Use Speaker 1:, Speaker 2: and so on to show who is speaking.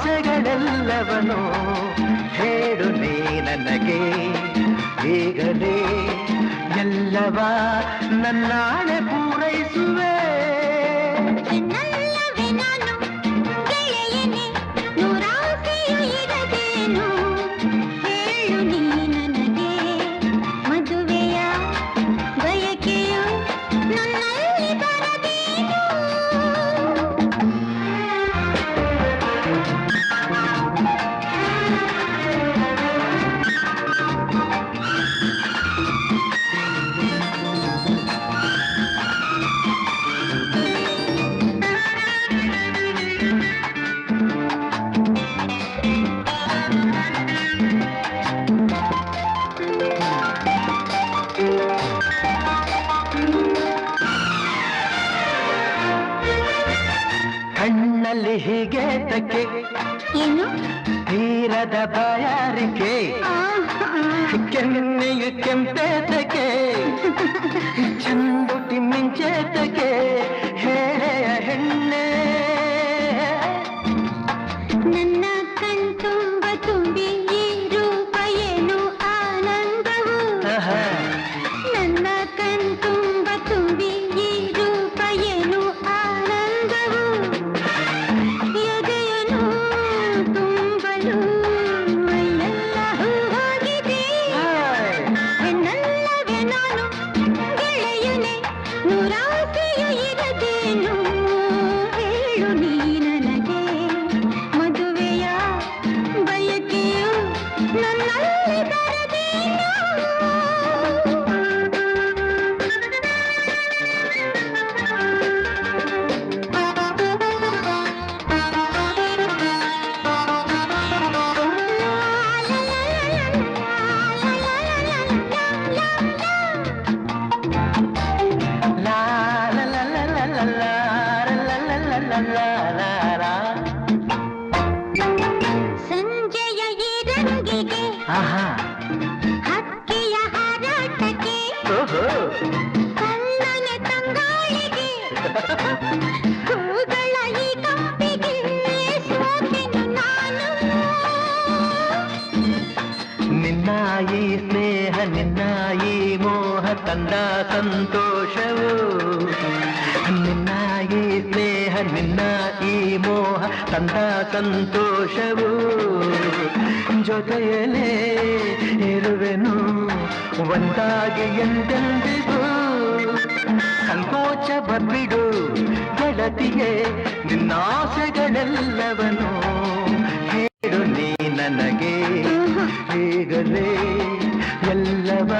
Speaker 1: ಆಸೆಗಳೆಲ್ಲವನು ಹೇಳು ನೀ ನನಗೆ ಈಗಲೇ ಎಲ್ಲವ ನನ್ನಾಣೆ ಪೂರೈಸುವೆ. ಕಣ್ಣಲ್ಲಿ ಹೀಗೆ ತಕ್ಕೆ
Speaker 2: ಏನು
Speaker 1: ತೀರದ ಬಾಯಾರಿಕೆ ಕೆನ್ನೆಯು ಕೆಂಪೇತಕ್ಕೆ ಚಂದುಟಿ ಮಿಂಚೇತಕ್ಕೆ ಹೇಳೆಯ ಹೆಣ್ಣೆ
Speaker 2: ನನ್ನ ಕಣ್ತುಂಬ ತುಂಬಿ ಈ ರೂಪ ಏನು ಆನಂದವು. ನನ್ನ ಕಣ್ತುಂಬ ತುಂಬಿ ಈ ರೂಪ ಏನು ಆನಂದವು. ಎದೆಯನು ತುಂಬಲು ಮೈಯೆಲ್ಲ ಹೋಗಿದೆ. ಹೆಣ್ಣಲ್ಲವೇ ನಾನು ಗೆಳೆಯನೆ ನೂರಾಸೆಯು ಇರದೇನು ಹೇಳು ನೀ ನನಗೆ ಮದುವೆಯ ಬಯಕೆಯು ನನ್ನಲ್ಲಿ ಬರದೇನು.
Speaker 1: ಲಾ ಲಾ ಲಾ ಲಾ ಲಾ ಲಾ ಲಾ ಲಾ ಲಾ ಲಾ ಲಾ.
Speaker 2: ಸಂಜೆಯ ಈ ರಂಗಿಗೆ
Speaker 1: ಆಹಾ
Speaker 2: ಹಕ್ಕಿಯ ಹಾರಾಟಕ್ಕೆ
Speaker 1: ಓಹೋ
Speaker 2: ಕಣ್ಣನೆ ತಂಗಾಳಿಗೆ ಹೂಗಳ ಈ ಕಂಪಿಗೆ ಸೋತೆನು ನಾನು.
Speaker 1: ನಿನ್ನ ಈ ಸ್ನೇಹ ನಿನ್ನ ಈ ಮೋಹ ತಂದ ಸಂತೋಷವು. ನಿನ್ನ ಈ ಸ್ನೇಹ ನಿನ್ನ ಈ ಮೋಹ ತಂದ ಸಂತೋಷವು. ಜೊತೆಯಲೇ ಇರುವೆನು ಒಂದಾಗಿ ಎಂದೆಂದಿಗೂ. ಸಂಕೋಚ ಬಬ್ಬಿಡು ಗೆಳತಿಯೇ ನಿನ್ನಾಸೆಗಳೆಲ್ಲವನು ಹೇಳು ನೀ ನನಗೆ ಈಗಲೇ ಎಲ್ಲವ